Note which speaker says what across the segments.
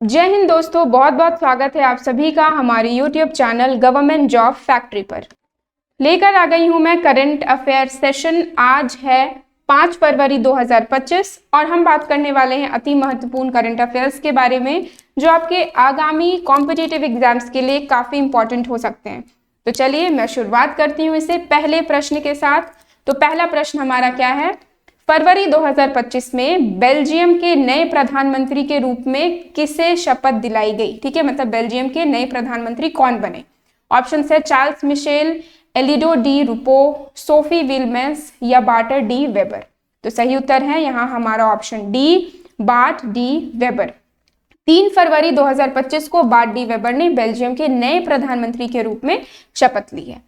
Speaker 1: जय हिंद दोस्तों, बहुत बहुत स्वागत है आप सभी का हमारे YouTube channel government job factory पर। लेकर आ गई हूं मैं करंट अफेयर सेशन। आज है 5 फरवरी 2025 और हम बात करने वाले हैं अति महत्वपूर्ण करंट अफेयर्स के बारे में जो आपके आगामी कॉम्पिटिटिव एग्जाम्स के लिए काफी इंपॉर्टेंट हो सकते हैं। तो चलिए मैं शुरुआत करती हूँ इसे पहले प्रश्न के साथ। तो पहला प्रश्न हमारा क्या है, फरवरी 2025 में बेल्जियम के नए प्रधानमंत्री के रूप में किसे शपथ दिलाई गई। ठीक है, मतलब बेल्जियम के नए प्रधानमंत्री कौन बने। ऑप्शन है चार्ल्स मिशेल, एलिडो डी रूपो, सोफी विल्मेंस या बार्ट डी वेबर। तो सही उत्तर है यहाँ हमारा option D, BART D weber. 3 फरवरी 2025 को बार्ट डी वेबर ने बेल्जियम के नए प्रधानमंत्री के रूप में शपथ ली है।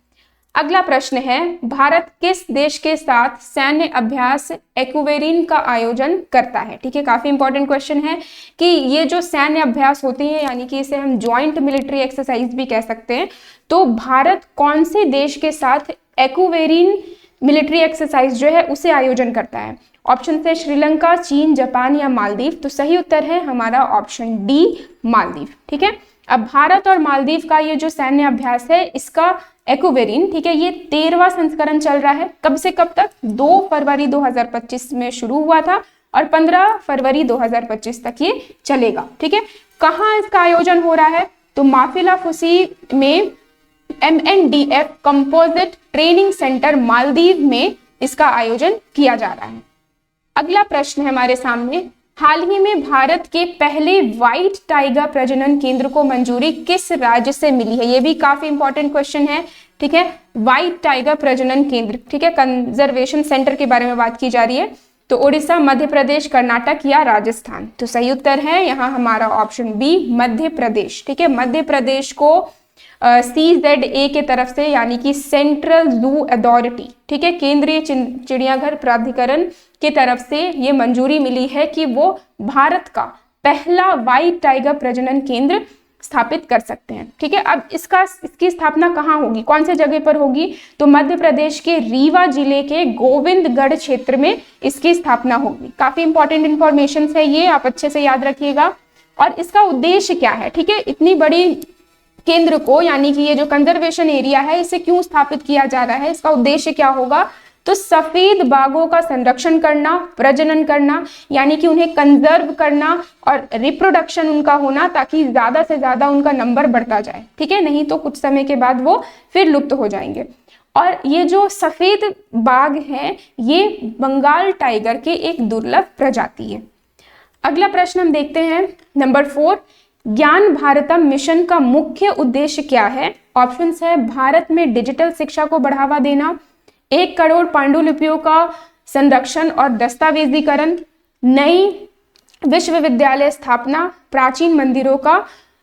Speaker 1: अगला प्रश्न है, भारत किस देश के साथ सैन्य अभ्यास एक्वेरिन का आयोजन करता है। ठीक है, काफी इंपॉर्टेंट क्वेश्चन है कि ये जो सैन्य अभ्यास होती है यानी कि इसे हम ज्वाइंट मिलिट्री एक्सरसाइज भी कह सकते हैं। तो भारत कौन से देश के साथ एक्वेरिन मिलिट्री एक्सरसाइज जो है उसे आयोजन करता है। ऑप्शन है श्रीलंका, चीन, जापान या मालदीव। तो सही उत्तर है हमारा ऑप्शन डी, मालदीव। ठीक है, अब भारत और मालदीव का ये जो सैन्य अभ्यास है इसका एक्वेरिन, ठीक है, ये 13वां संस्करण चल रहा है। कब से कब तक? 2 फरवरी 2025 में शुरू हुआ था और 15 फरवरी 2025 तक ये चलेगा। ठीक है, कहाँ इसका आयोजन हो रहा है? तो माफिलाफुसी में MNDF composite training centre Maldives में इसका आयोजन किया जा रहा है। अगला प्रश्न है हमारे सामने, हाल ही में भारत के पहले व्हाइट टाइगर प्रजनन केंद्र को मंजूरी किस राज्य से मिली है। ये भी काफी इंपॉर्टेंट क्वेश्चन है। ठीक है, व्हाइट टाइगर प्रजनन केंद्र, ठीक है, कंजर्वेशन सेंटर के बारे में बात की जा रही है। तो उड़ीसा, मध्य प्रदेश, कर्नाटक या राजस्थान। तो सही उत्तर है यहाँ हमारा ऑप्शन बी, मध्य प्रदेश। ठीक है, मध्य प्रदेश को CZA के तरफ से यानी कि सेंट्रल जू अथॉरिटी, ठीक है, केंद्रीय चिड़ियाघर प्राधिकरण की तरफ से ये मंजूरी मिली है कि वो भारत का पहला व्हाइट टाइगर प्रजनन केंद्र स्थापित कर सकते हैं। ठीक है, अब इसकी स्थापना कहाँ होगी, कौन से जगह पर होगी? तो मध्य प्रदेश के रीवा जिले के गोविंदगढ़ क्षेत्र में इसकी स्थापना होगी। काफी इंपॉर्टेंट इंफॉर्मेशन है ये, आप अच्छे से याद रखिएगा। और इसका उद्देश्य क्या है? ठीक है, इतनी बड़ी केंद्र को यानी कि ये जो कंजर्वेशन एरिया है इसे क्यों स्थापित किया जा रहा है, इसका उद्देश्य क्या होगा? तो सफेद बाघों का संरक्षण करना, प्रजनन करना, यानी कि उन्हें कंजर्व करना और रिप्रोडक्शन उनका होना ताकि ज्यादा से ज्यादा उनका नंबर बढ़ता जाए। ठीक है, नहीं तो कुछ समय के बाद वो फिर लुप्त हो जाएंगे। और ये जो सफेद बाघ है ये बंगाल टाइगर के एक दुर्लभ प्रजाति है। अगला प्रश्न हम देखते हैं, नंबर 4, ज्ञान भारतम मिशन का मुख्य उद्देश्य क्या है। ऑप्शंस है भारत में डिजिटल शिक्षा को बढ़ावा देना, 1 करोड़ पांडुलिपियों का संरक्षण और दस्तावेजीकरण, नई विश्वविद्यालय स्थापना, प्राचीन मंदिरों का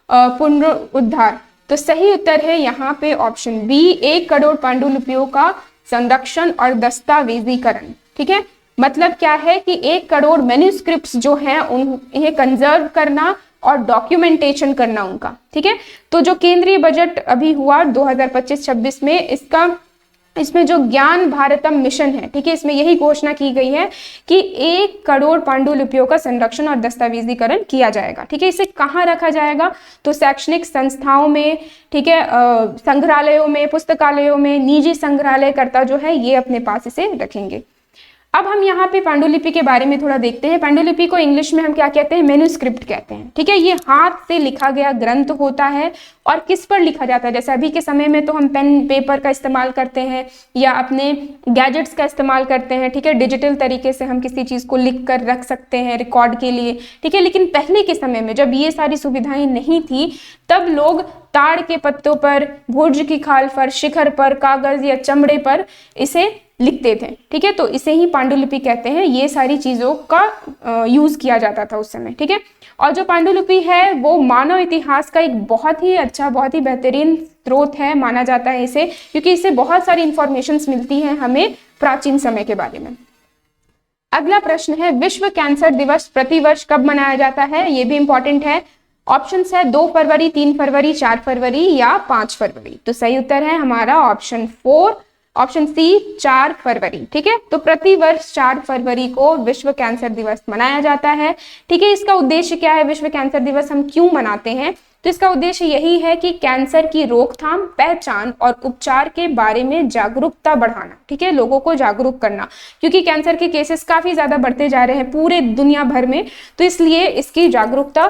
Speaker 1: पुनरुद्धार। तो सही उत्तर है यहाँ पे ऑप्शन बी, 1 करोड़ पांडुलिपियों का संरक्षण और दस्तावेजीकरण। ठीक है, मतलब क्या है कि 1 करोड़ मैन्युस्क्रिप्ट्स जो हैं उन्हें कंजर्व करना और डॉक्यूमेंटेशन करना उनका। ठीक है, तो जो केंद्रीय बजट अभी हुआ 2025-26 में इसमें जो ज्ञान भारतम मिशन है, ठीक है, इसमें यही घोषणा की गई है कि 1 करोड़ पांडुलिपियों का संरक्षण और दस्तावेजीकरण किया जाएगा। ठीक है, इसे कहाँ रखा जाएगा? तो शैक्षणिक संस्थाओं में, ठीक है, संग्रहालयों में, पुस्तकालयों में, निजी संग्रहालयकर्ता जो है ये अपने पास इसे रखेंगे। अब हम यहाँ पे पांडुलिपि के बारे में थोड़ा देखते हैं। पांडुलिपि को इंग्लिश में हम क्या कहते हैं? मैन्युस्क्रिप्ट कहते हैं। ठीक है, ये हाथ से लिखा गया ग्रंथ होता है। और किस पर लिखा जाता है? जैसे अभी के समय में तो हम पेन पेपर का इस्तेमाल करते हैं या अपने गैजेट्स का इस्तेमाल करते हैं। ठीक है, डिजिटल तरीके से हम किसी चीज को लिख कर रख सकते हैं रिकॉर्ड के लिए। ठीक है, लेकिन पहले के समय में जब ये सारी सुविधाएं नहीं थी तब लोग ताड़ के पत्तों पर, भुर्ज की खाल पर, शिखर पर, कागज या चमड़े पर इसे लिखते थे। ठीक है, तो इसे ही पांडुलिपि कहते हैं। ये सारी चीजों का यूज किया जाता था उस समय। ठीक है, और जो पांडुलिपि है वो मानव इतिहास का एक बहुत ही अच्छा, बहुत ही बेहतरीन स्रोत है माना जाता है इसे, क्योंकि इससे बहुत सारी इंफॉर्मेशन मिलती हैं हमें प्राचीन समय के बारे में। अगला प्रश्न है, विश्व कैंसर दिवस प्रतिवर्ष कब मनाया जाता है? ये भी इंपॉर्टेंट है। ऑप्शंस है 2 फरवरी, 3 फरवरी, 4 फरवरी या 5 फरवरी। तो सही उत्तर है हमारा ऑप्शन 4, ऑप्शन सी 4 फरवरी। ठीक है, तो प्रति वर्ष 4 फरवरी को विश्व कैंसर दिवस मनाया जाता है। ठीक है, इसका उद्देश्य क्या है, विश्व कैंसर दिवस हम क्यों मनाते हैं, तो इसका उद्देश्य यही है कि कैंसर की रोकथाम, पहचान और उपचार के बारे में जागरूकता बढ़ाना। ठीक है, लोगों को जागरूक करना, क्योंकि कैंसर के केसेस काफी ज्यादा बढ़ते जा रहे हैं पूरे दुनिया भर में, तो इसलिए इसकी जागरूकता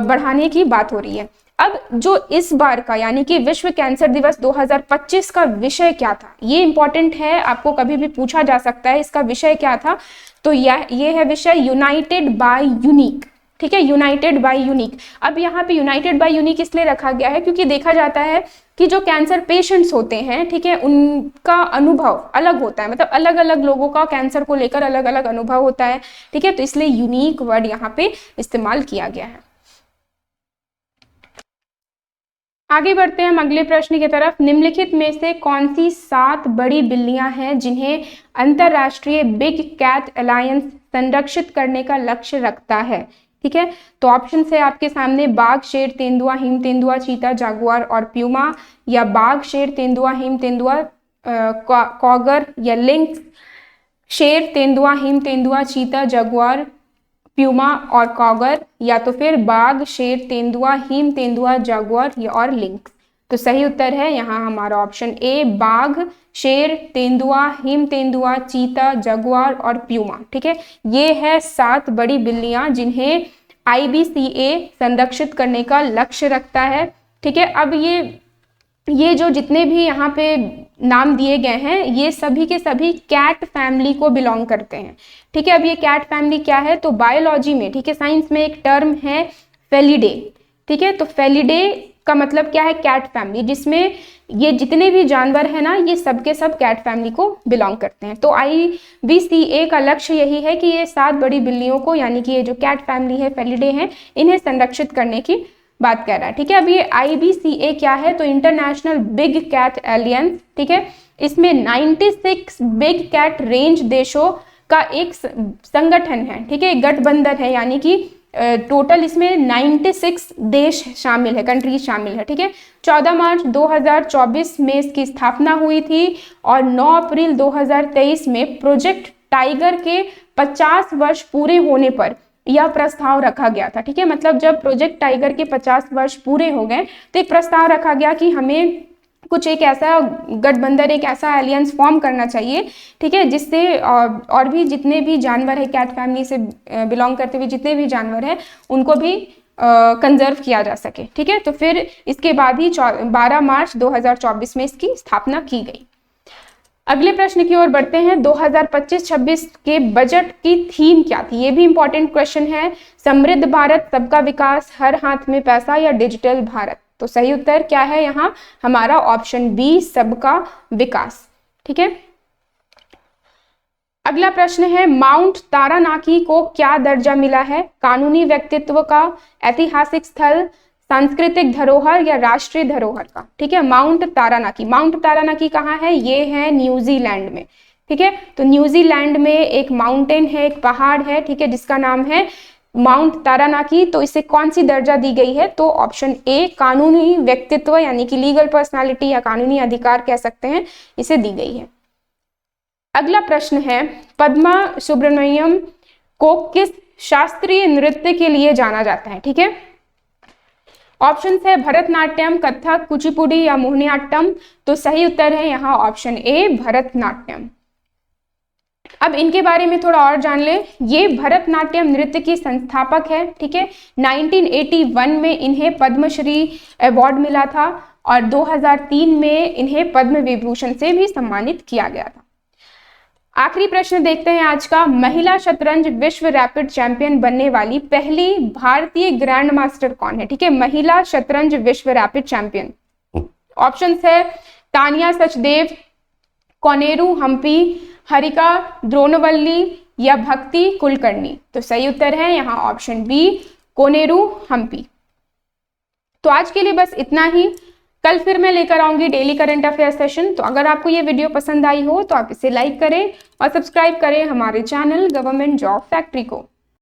Speaker 1: बढ़ाने की बात हो रही है। अब जो इस बार का यानी कि विश्व कैंसर दिवस 2025 का विषय क्या था, ये इंपॉर्टेंट है, आपको कभी भी पूछा जा सकता है इसका विषय क्या था। तो ये है विषय यूनाइटेड बाय यूनिक। ठीक है, यूनाइटेड बाय यूनिक। अब यहाँ पे यूनाइटेड बाय यूनिक इसलिए रखा गया है क्योंकि देखा जाता है कि जो कैंसर पेशेंट्स होते हैं, ठीक है, उनका अनुभव अलग होता है, मतलब अलग अलग लोगों का कैंसर को लेकर अलग अलग अनुभव होता है। ठीक है, तो इसलिए यूनिक वर्ड यहाँ पे इस्तेमाल किया गया है। आगे बढ़ते हैं हम अगले प्रश्न की तरफ। निम्नलिखित में से कौन सी 7 बड़ी बिल्लियां हैं जिन्हें अंतरराष्ट्रीय बिग कैट अलायंस संरक्षित करने का लक्ष्य रखता है। ठीक है, तो ऑप्शन है आपके सामने बाघ, शेर, तेंदुआ, हिम तेंदुआ, चीता, जागुआर और प्यूमा, या बाघ, शेर, तेंदुआ, हिम तेंदुआ, कॉगर या लिंक्स, शेर, तेंदुआ, हिम तेंदुआ, चीता, जागुआर, प्यूमा और कॉगर, या तो फिर बाघ, शेर, तेंदुआ, हिम तेंदुआ, जागुआर या और लिंक्स। तो सही उत्तर है यहाँ हमारा ऑप्शन ए, बाघ, शेर, तेंदुआ, हिम तेंदुआ, चीता, जागुआर और प्यूमा। ठीक है, ये है 7 बड़ी बिल्लियां जिन्हें IBCA संरक्षित करने का लक्ष्य रखता है। ठीक है, अब ये जो जितने भी यहाँ पे नाम दिए गए हैं, ये सभी के सभी कैट फैमिली को बिलोंग करते हैं। ठीक है, अब ये कैट फैमिली क्या है, तो बायोलॉजी में, ठीक है, साइंस में एक टर्म है फेलिडे। ठीक है, तो फेलिडे का मतलब क्या है, कैट फैमिली, जिसमें ये जितने भी जानवर है ना, ये सब के सब कैट फैमिली को बिलोंग करते हैं। तो IBCA का लक्ष्य यही है कि ये 7 बड़ी बिल्लियों को, यानी कि ये जो कैट फैमिली है, फेलिडे है, इन्हें संरक्षित करने की बात कर रहा है। ठीक है, अब ये IBCA क्या है, तो इंटरनेशनल बिग कैट एलियंस। ठीक है, इसमें 96 बिग कैट रेंज देशों का एक संगठन है। ठीक है, गठबंधन है, यानी कि टोटल इसमें 96 देश शामिल है, कंट्रीज शामिल है। ठीक है, 14 मार्च 2024 में इसकी स्थापना हुई थी और 9 अप्रैल 2023 में प्रोजेक्ट टाइगर के 50 वर्ष पूरे होने पर यह प्रस्ताव रखा गया था। ठीक है, मतलब जब प्रोजेक्ट टाइगर के 50 वर्ष पूरे हो गए तो एक प्रस्ताव रखा गया कि हमें कुछ एक ऐसा गठबंधन, एक ऐसा एलियंस फॉर्म करना चाहिए। ठीक है, जिससे और भी जितने भी जानवर है, कैट फैमिली से बिलोंग करते हुए जितने भी जानवर हैं, उनको भी कंजर्व किया जा सके। ठीक है, तो फिर इसके बाद ही 12 मार्च 2024 में इसकी स्थापना की गई। अगले प्रश्न की ओर बढ़ते हैं। 2025-26 के बजट की थीम क्या थी, ये भी इंपॉर्टेंट क्वेश्चन है। समृद्ध भारत, सबका विकास, हर हाथ में पैसा या डिजिटल भारत। तो सही उत्तर क्या है यहाँ हमारा ऑप्शन बी, सबका विकास। ठीक है, अगला प्रश्न है, माउंट तारानाकी को क्या दर्जा मिला है, कानूनी व्यक्तित्व का, ऐतिहासिक स्थल, सांस्कृतिक धरोहर या राष्ट्रीय धरोहर का। ठीक है, माउंट तारानाकी कहाँ है, ये है न्यूजीलैंड में। ठीक है, तो न्यूजीलैंड में एक माउंटेन है, एक पहाड़ है, ठीक है, जिसका नाम है माउंट तारानाकी। तो इसे कौन सी दर्जा दी गई है, तो ऑप्शन ए, कानूनी व्यक्तित्व यानी कि लीगल पर्सनालिटी या कानूनी अधिकार कह सकते हैं, इसे दी गई है। अगला प्रश्न है, पद्मा सुब्रमण्यम को किस शास्त्रीय नृत्य के लिए जाना जाता है। ठीक है, ऑप्शन है भरतनाट्यम, कथक, कुचिपुड़ी या मोहिनीअट्टम। तो सही उत्तर है यहाँ ऑप्शन ए, भरतनाट्यम। अब इनके बारे में थोड़ा और जान ले। ये भरतनाट्यम नृत्य की संस्थापक है। ठीक है, 1981 में इन्हें पद्मश्री अवार्ड मिला था और 2003 में इन्हें पद्म विभूषण से भी सम्मानित किया गया था। आखिरी प्रश्न देखते हैं आज का, महिला शतरंज विश्व रैपिड चैंपियन बनने वाली पहली भारतीय ग्रैंड मास्टर कौन है। ठीक है, महिला शतरंज विश्व रैपिड चैंपियन। ऑप्शंस है तानिया सचदेव, कोनेरू हम्पी, हरिका द्रोणवल्ली या भक्ति कुलकर्णी। तो सही उत्तर है यहाँ ऑप्शन बी, कोनेरू हम्पी। तो आज के लिए बस इतना ही। कल फिर मैं लेकर आऊंगी डेली करंट अफेयर सेशन। तो अगर आपको ये वीडियो पसंद आई हो तो आप इसे लाइक करें और सब्सक्राइब करें हमारे चैनल गवर्नमेंट जॉब फैक्ट्री को।